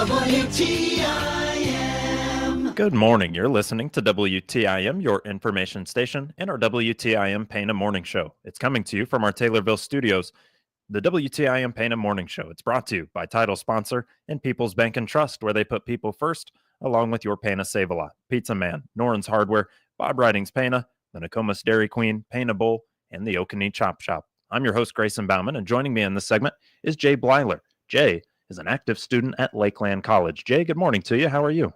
WTIM. Good morning. You're listening to WTIM, your information station, and our WTIM Pana Morning Show. It's coming to you from our Taylorville studios. The WTIM Pana Morning Show. It's brought to you by title sponsor and People's Bank and Trust, where they put people first, along with your Pana Save-A-Lot, Pizza Man, Noren's Hardware, Bob Riding's Pana, the Nokomis Dairy Queen, Pana Bowl, and the Okanee Chop Shop. I'm your host, Grayson Bauman, and joining me in this segment is Jay Blyler. Jay is an active student at Lakeland College. Jay, good morning to you. How are you?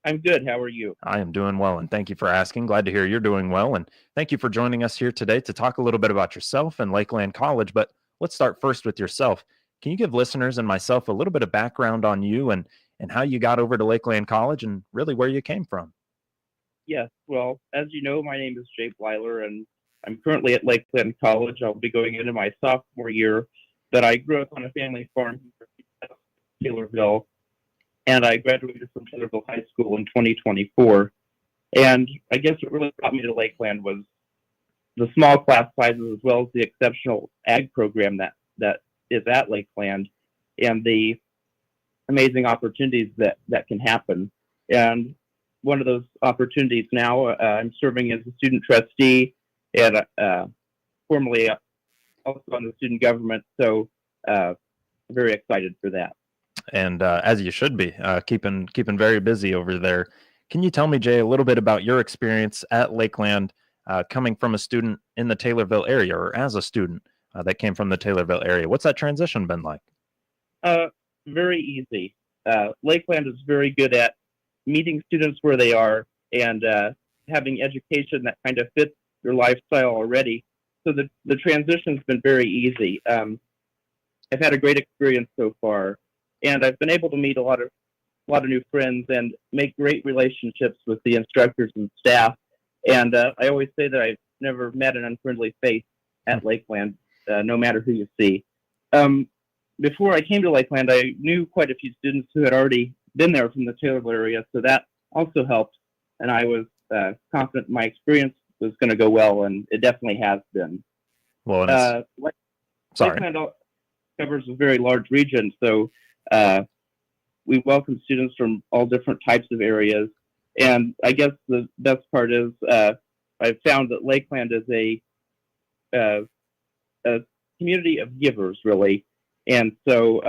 I'm good. How are you? I am doing well, and thank you for asking. Glad to hear you're doing well, and thank you for joining us here today to talk a little bit about yourself and Lakeland College. But let's start first with yourself. Can you give listeners and myself a little bit of background on you and how you got over to Lakeland College and really where you came from? Yes. Well, as you know, my name is Jay Blyler, and I'm currently at Lakeland College. I'll be going into my sophomore year, but I grew up on a family farm in Taylorville, and I graduated from Taylorville High School in 2024. And I guess what really brought me to Lakeland was the small class sizes, as well as the exceptional ag program that is at Lakeland, and the amazing opportunities that can happen. And one of those opportunities now, I'm serving as a student trustee and formerly also on the student government. So very excited for that. And as you should be, keeping very busy over there. Can you tell me, Jay, a little bit about your experience at Lakeland, coming from a student in the Taylorville area, or as a student that came from the Taylorville area? What's that transition been like? Very easy. Lakeland is very good at meeting students where they are and having education that kind of fits their lifestyle already. So the transition's been very easy. I've had a great experience so far, and I've been able to meet a lot of new friends and make great relationships with the instructors and staff. And I always say that I've never met an unfriendly face at Lakeland, no matter who you see. Before I came to Lakeland, I knew quite a few students who had already been there from the Taylorville area, so that also helped. And I was confident my experience was going to go well, and it definitely has been. Well, Lakeland covers a very large region, so we welcome students from all different types of areas. And I guess the best part is I've found that Lakeland is a community of givers, really. And so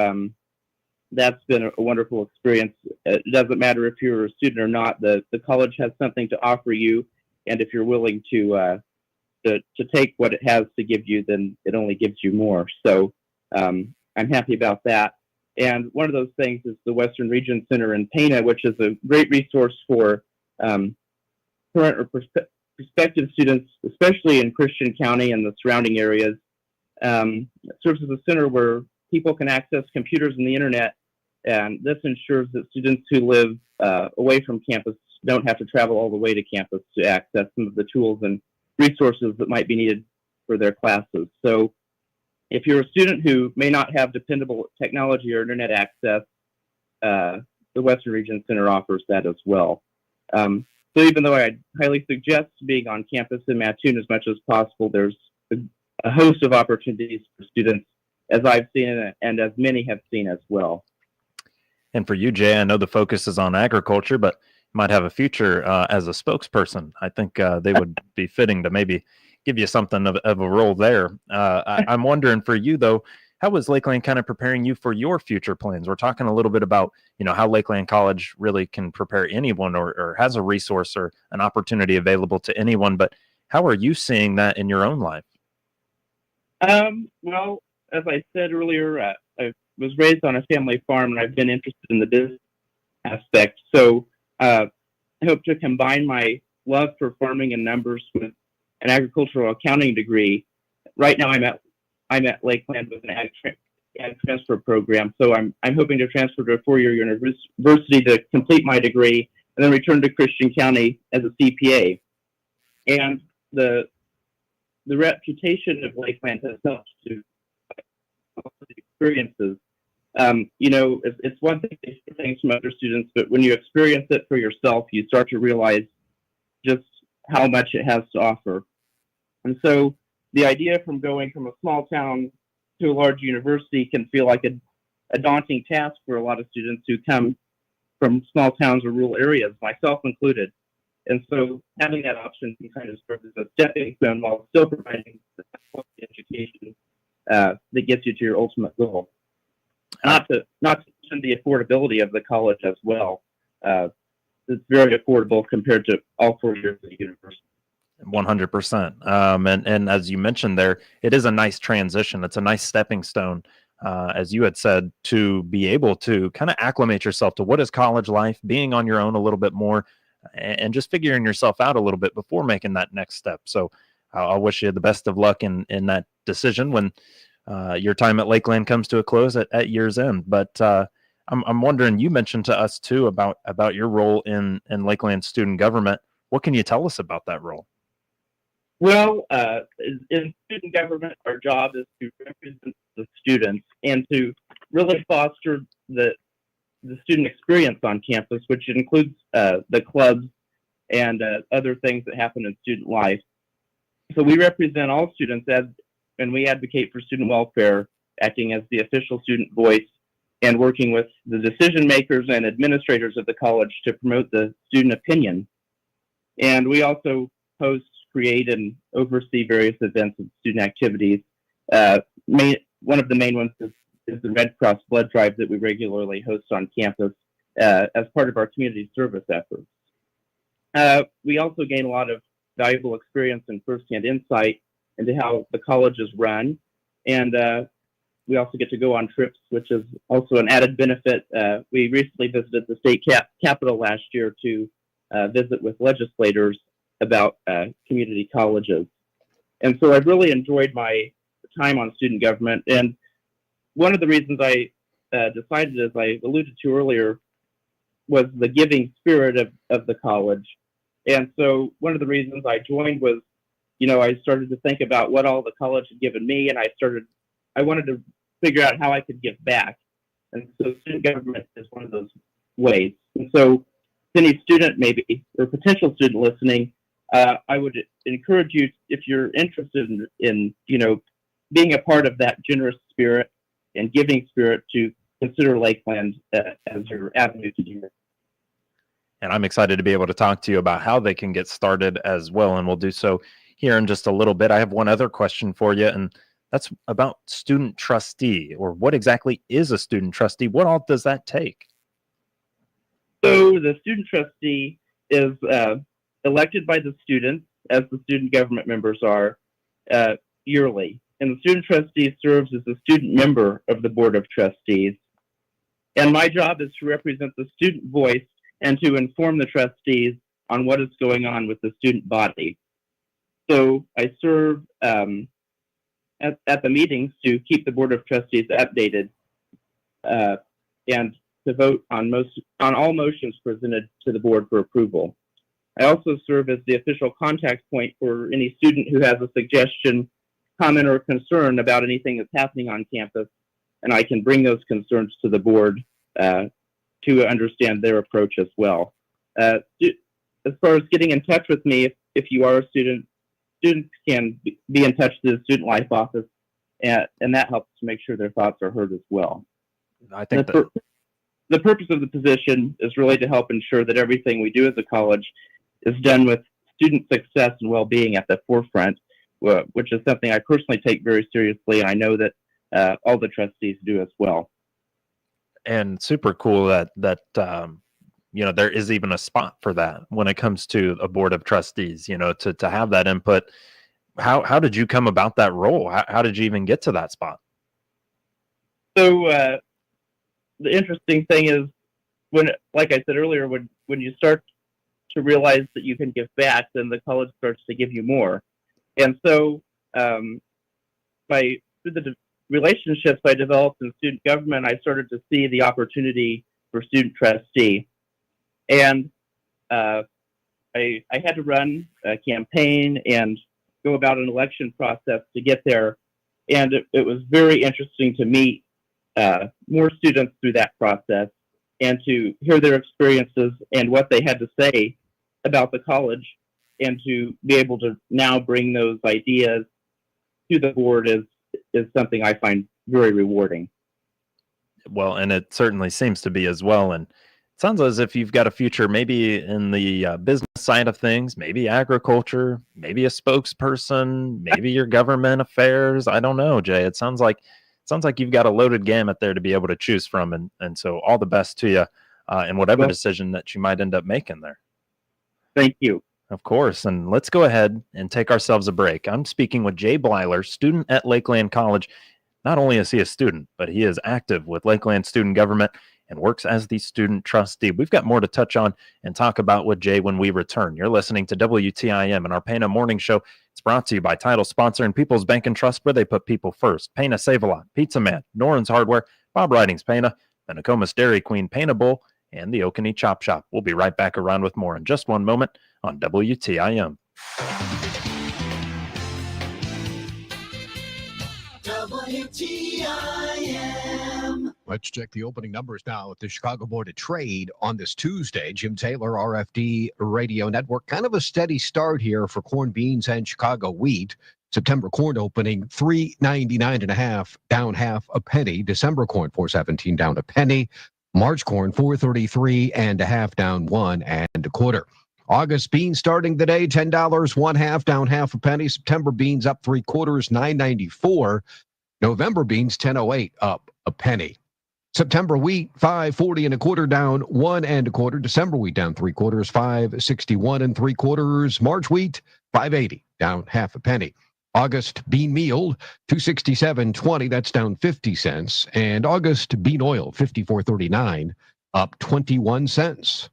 that's been a wonderful experience. It doesn't matter if you're a student or not. The college has something to offer you, and if you're willing to take what it has to give you, then it only gives you more. So I'm happy about that. And one of those things is the Western Region Center in Pana, which is a great resource for current or prospective students, especially in Christian County and the surrounding areas. It serves as a center where people can access computers and the internet, and this ensures that students who live away from campus don't have to travel all the way to campus to access some of the tools and resources that might be needed for their classes. So if you're a student who may not have dependable technology or internet access, the Western Region Center offers that as well. So even though I highly suggest being on campus in Mattoon as much as possible, there's a host of opportunities for students, as I've seen and as many have seen as well. And for you, Jay, I know the focus is on agriculture, but you might have a future as a spokesperson. I think they would be fitting to maybe give you something of a role there. I'm wondering for you, though, how is Lakeland kind of preparing you for your future plans? We're talking a little bit about, how Lakeland College really can prepare anyone or has a resource or an opportunity available to anyone. But how are you seeing that in your own life? Well, as I said earlier, I was raised on a family farm, and I've been interested in the business aspect. So I hope to combine my love for farming and numbers with an agricultural accounting degree. Right now, I'm at Lakeland with an ag transfer program. So I'm hoping to transfer to a four-year university to complete my degree, and then return to Christian County as a CPA. And the reputation of Lakeland has helped to experiences. It's one thing to hear things from other students, but when you experience it for yourself, you start to realize just how much it has to offer. And so the idea from going from a small town to a large university can feel like a daunting task for a lot of students who come from small towns or rural areas, myself included. And so having that option can kind of serve as a stepping stone while still providing the quality education that gets you to your ultimate goal. Not to mention the affordability of the college as well. It's very affordable compared to all 4 years of the university. 100%. And as you mentioned there, it is a nice transition. It's a nice stepping stone, as you had said, to be able to kind of acclimate yourself to what is college life, being on your own a little bit more, and just figuring yourself out a little bit before making that next step. So I wish you the best of luck in that decision when your time at Lakeland comes to a close at year's end. But I'm wondering, you mentioned to us too about your role in Lakeland student government. What can you tell us about that role? Well, in student government, our job is to represent the students and to really foster the student experience on campus, which includes the clubs and other things that happen in student life. So we represent all students and we advocate for student welfare, acting as the official student voice and working with the decision makers and administrators of the college to promote the student opinion. And we also host, create, and oversee various events and student activities. One of the main ones is the Red Cross blood drive that we regularly host on campus as part of our community service efforts. We also gain a lot of valuable experience and firsthand insight into how the college is run. And we also get to go on trips, which is also an added benefit. We recently visited the state capitol last year to visit with legislators about community colleges. And so I've really enjoyed my time on student government. And one of the reasons I decided, as I alluded to earlier, was the giving spirit of the college. And so one of the reasons I joined was, I started to think about what all the college had given me, and I wanted to figure out how I could give back. And so student government is one of those ways. And so any student maybe, or potential student listening, I would encourage you, if you're interested in being a part of that generous spirit and giving spirit, to consider Lakeland as your avenue to do it. And I'm excited to be able to talk to you about how they can get started as well. And we'll do so here in just a little bit. I have one other question for you, and that's about student trustee, or what exactly is a student trustee? What all does that take? So the student trustee is elected by the students, as the student government members are, yearly. And the student trustee serves as a student member of the board of trustees. And my job is to represent the student voice and to inform the trustees on what is going on with the student body. So I serve at the meetings to keep the board of trustees updated and to vote on all motions presented to the board for approval. I also serve as the official contact point for any student who has a suggestion, comment, or concern about anything that's happening on campus, and I can bring those concerns to the board to understand their approach as well. As far as getting in touch with me, if you are a student, students can be in touch to the Student Life Office, and that helps to make sure their thoughts are heard as well. I think the purpose of the position is really to help ensure that everything we do as a college is done with student success and well-being at the forefront, which is something I personally take very seriously, and I know that all the trustees do as well. And super cool that there is even a spot for that when it comes to a board of trustees, to have that input. How did you come about that role? How did you even get to that spot? So the interesting thing is, like I said earlier, when you start to realize that you can give back, then the college starts to give you more. And so through the relationships I developed in student government, I started to see the opportunity for student trustee. And I had to run a campaign and go about an election process to get there. And it was very interesting to meet more students through that process and to hear their experiences and what they had to say about the college, and to be able to now bring those ideas to the board is something I find very rewarding. Well, and it certainly seems to be as well. And it sounds as if you've got a future maybe in the business side of things, maybe agriculture, maybe a spokesperson, maybe your government affairs. I don't know, Jay. It sounds like you've got a loaded gamut there to be able to choose from. And so all the best to you in whatever Well, decision that you might end up making there. thank you. Of course. And let's go ahead and take ourselves a break. I'm speaking with Jay Blyler, student at Lakeland College. Not only is he a student, but he is active with Lakeland Student Government and works as the student trustee. We've got more to touch on and talk about with Jay when we return. You're listening to WTIM and our Pana Morning Show. It's brought to you by title sponsor and People's Bank and Trust, where they put people first. Pana Save-A-Lot, Pizza Man, Noren's Hardware, Bob Ridings Pana, the Nokomis Dairy Queen Pana Bowl, and the Oconee Chop Shop. We'll be right back around with more in just one moment on WTIM. WTIM. Let's check the opening numbers now at the Chicago Board of Trade on this Tuesday. Jim Taylor, RFD Radio Network. Kind of a steady start here for corn, beans, and Chicago wheat. September corn opening $3.99.5, down half a penny. December corn $4.17, down a penny. March corn $4.33.5, down 1 1/4. August beans starting today $10 1/2, down half a penny. September beans up 3/4, $9.94. November beans $10.08, up a penny. September wheat $5.40 1/4, down 1 1/4. December wheat down 3/4, $5.61 3/4. March wheat $5.80, down half a penny. August bean meal $267.20, that's down 50 cents. And August bean oil $54.39, up 21 cents.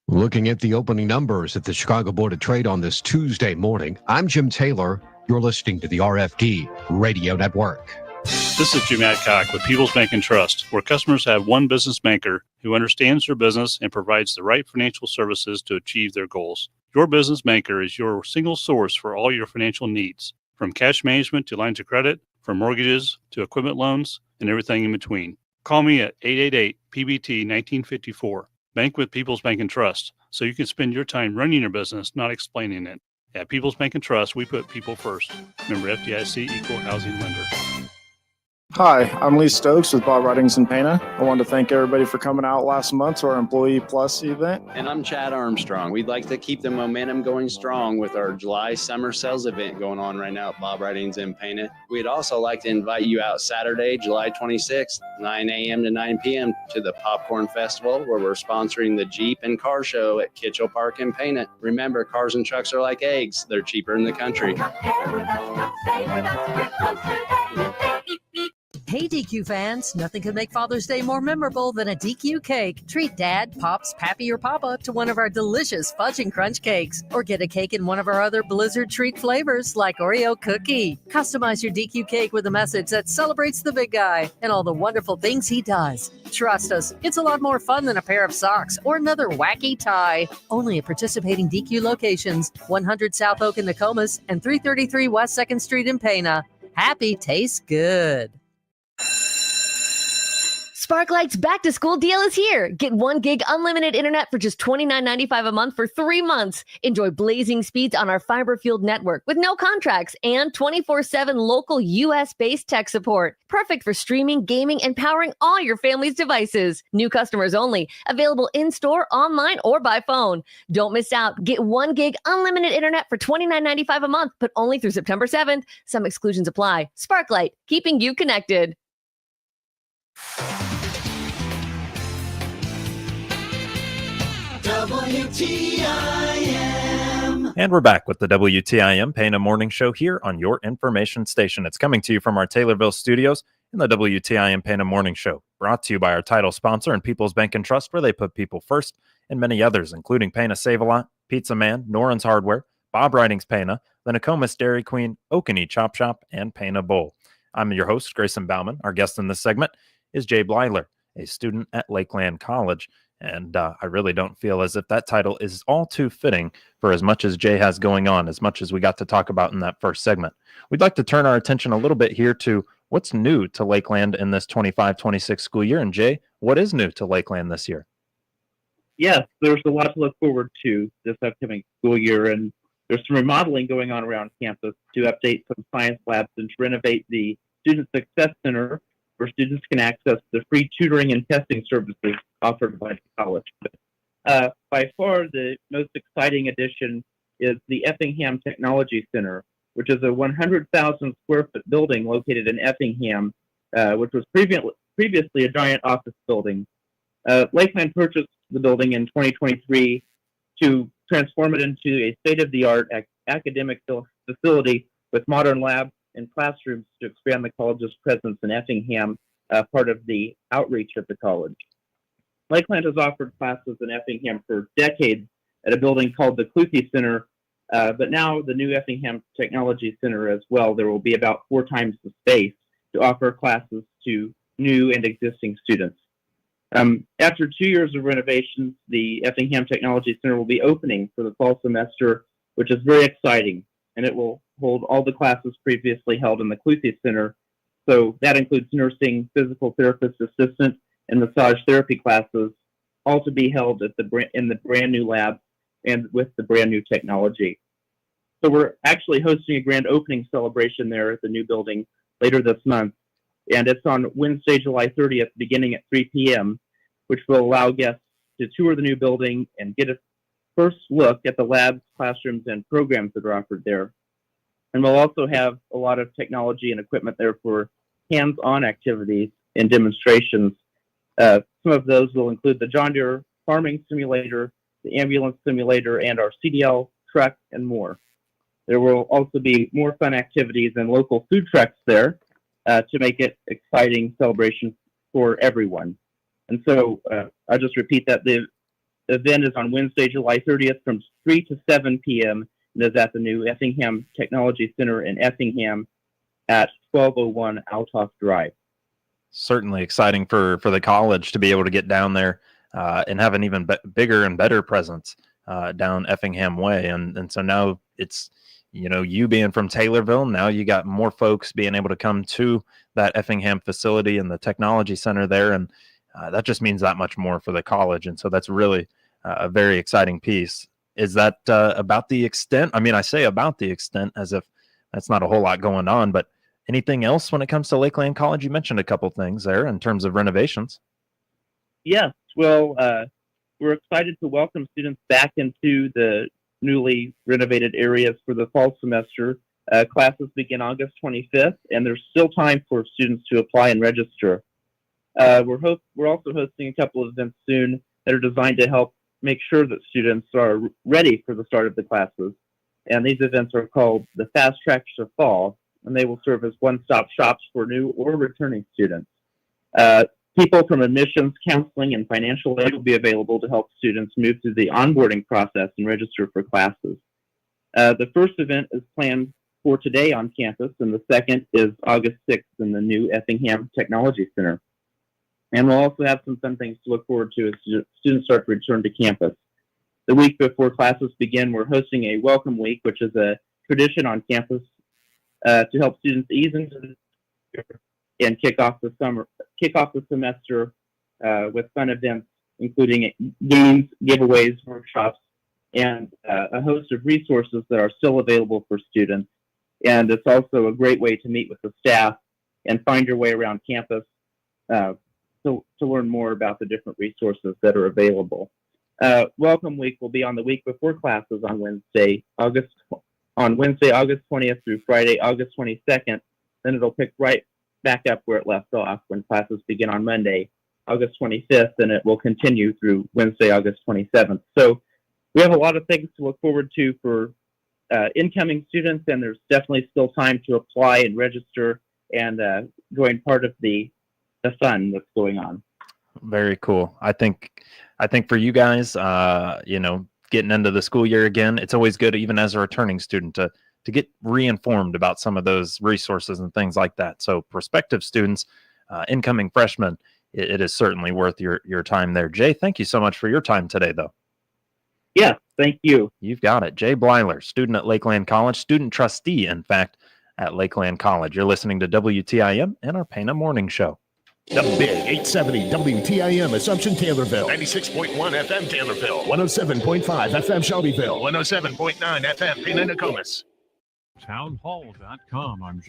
Looking at the opening numbers at the Chicago Board of Trade on this Tuesday morning, I'm Jim Taylor. You're listening to the RFD Radio Network. This is Jim Adcock with People's Bank and Trust, where customers have one business banker who understands their business and provides the right financial services to achieve their goals. Your business banker is your single source for all your financial needs, from cash management to lines of credit, from mortgages to equipment loans, and everything in between. Call me at 888-PBT-1954. Bank with People's Bank and Trust, so you can spend your time running your business, not explaining it. At People's Bank and Trust, we put people first. Member FDIC, Equal Housing Lender. Hi, I'm Lee Stokes with Bob Ridings and Pana. I want to thank everybody for coming out last month to our Employee Plus event. And I'm Chad Armstrong. We'd like to keep the momentum going strong with our July summer sales event going on right now at Bob Ridings and Pana. We'd also like to invite you out Saturday, July 26th, 9 a.m. to 9 p.m. to the Popcorn Festival, where we're sponsoring the Jeep and Car Show at Kitchell Park in Pana. Remember, cars and trucks are like eggs. They're cheaper in the country. Hey DQ fans, nothing could make Father's Day more memorable than a DQ cake. Treat Dad, Pops, Pappy, or Papa to one of our delicious fudge and crunch cakes, or get a cake in one of our other Blizzard treat flavors like Oreo cookie. Customize your DQ cake with a message that celebrates the big guy and all the wonderful things he does. Trust us, it's a lot more fun than a pair of socks or another wacky tie. Only at participating DQ locations, 100 South Oak in Nokomis and 333 West 2nd Street in Pana. Happy tastes good. Sparklight's back-to-school deal is here. Get 1 gig unlimited internet for just $29.95 a month for 3 months. Enjoy blazing speeds on our fiber-fueled network with no contracts and 24/7 local U.S.-based tech support. Perfect for streaming, gaming, and powering all your family's devices. New customers only. Available in-store, online, or by phone. Don't miss out. Get 1 gig unlimited internet for $29.95 a month, but only through September 7th. Some exclusions apply. Sparklight, keeping you connected. WTIM. And we're back with the WTIM Pana Morning Show here on your information station. It's coming to you from our Taylorville studios in the WTIM Pana Morning Show, brought to you by our title sponsor and People's Bank and Trust, where they put people first, and many others, including Pana Save-A-Lot, Pizza Man, Noren's Hardware, Bob Ridings Pana, the Nokomis Dairy Queen, Oconee Chop Shop, and Pana Bowl. I'm your host, Grayson Bauman. Our guest in this segment is Jay Blyler, a student at Lakeland College. And I really don't feel as if that title is all too fitting for as much as Jay has going on, as much as we got to talk about in that first segment. We'd like to turn our attention a little bit here to what's new to Lakeland in this 25-26 school year. And Jay, what is new to Lakeland this year? Yes, there's a lot to look forward to this upcoming school year, and there's some remodeling going on around campus to update some science labs and to renovate the Student Success Center where students can access the free tutoring and testing services offered by the college. By far, the most exciting addition is the Effingham Technology Center, which is a 100,000 square foot building located in Effingham, which was previously a giant office building. Lakeland purchased the building in 2023 to transform it into a state-of-the-art academic facility with modern labs and classrooms to expand the college's presence in Effingham, part of the outreach of the college. Lakeland has offered classes in Effingham for decades at a building called the Cluthe Center, but now the new Effingham Technology Center as well, there will be about 4 times the space to offer classes to new and existing students. After 2 years of renovations, the Effingham Technology Center will be opening for the fall semester, which is very exciting, and it will hold all the classes previously held in the Cluthe Center. So that includes nursing, physical therapist assistant, and massage therapy classes, all to be held at in the brand new lab and with the brand new technology. So we're actually hosting a grand opening celebration there at the new building later this month. And it's on Wednesday, July 30th, beginning at 3 p.m., which will allow guests to tour the new building and get a first look at the labs, classrooms, and programs that are offered there. And we'll also have a lot of technology and equipment there for hands-on activities and demonstrations. Some of those will include the John Deere farming simulator, the ambulance simulator, and our CDL truck, and more. There will also be more fun activities and local food trucks there to make it exciting celebration for everyone. And so I'll just repeat that the event is on Wednesday, July 30th from 3 to 7 p.m. and is at the new Effingham Technology Center in Effingham at 1201 Althoff Drive. Certainly exciting for the college to be able to get down there and have an even bigger and better presence down Effingham Way. And so now it's, you being from Taylorville, now you got more folks being able to come to that Effingham facility and the technology center there. And that just means that much more for the college. And so that's really a very exciting piece. Is that about the extent? I mean, I say about the extent as if that's not a whole lot going on, but anything else when it comes to Lakeland College? You mentioned a couple things there in terms of renovations. Yes. Well, we're excited to welcome students back into the newly renovated areas for the fall semester. Classes begin August 25th, and there's still time for students to apply and register. We're also hosting a couple of events soon that are designed to help make sure that students are ready for the start of the classes. And these events are called the Fast Tracks to Fall, and they will serve as one-stop shops for new or returning students. People from admissions, counseling, and financial aid will be available to help students move through the onboarding process and register for classes. The first event is planned for today on campus, and the second is August 6th in the new Effingham Technology Center. And we'll also have some fun things to look forward to as students start to return to campus. The week before classes begin, we're hosting a welcome week, which is a tradition on campus to help students ease into the and kick off the semester with fun events, including games, giveaways, workshops, and a host of resources that are still available for students. And it's also a great way to meet with the staff and find your way around campus to learn more about the different resources that are available. Welcome Week will be on the week before classes on Wednesday, August 20th through Friday, August 22nd. Then it'll pick right back up where it left off when classes begin on Monday, August 25th, and it will continue through Wednesday, August 27th. So we have a lot of things to look forward to for incoming students, and there's definitely still time to apply and register and join part of the fun that's going on. Very cool. I think for you guys, getting into the school year again, it's always good, even as a returning student, to get reinformed about some of those resources and things like that. So prospective students, incoming freshmen, it is certainly worth your time there. Jay, thank you so much for your time today, though. Yeah, thank you. You've got it. Jay Blyler, student at Lakeland College, student trustee, in fact, at Lakeland College. You're listening to WTIM and our Pana Morning Show. The Big 870 WTIM Assumption Taylorville. 96.1 FM Taylorville. 107.5 FM Shelbyville. 107.9 FM Pana Nokomis. Townhall.com. I'm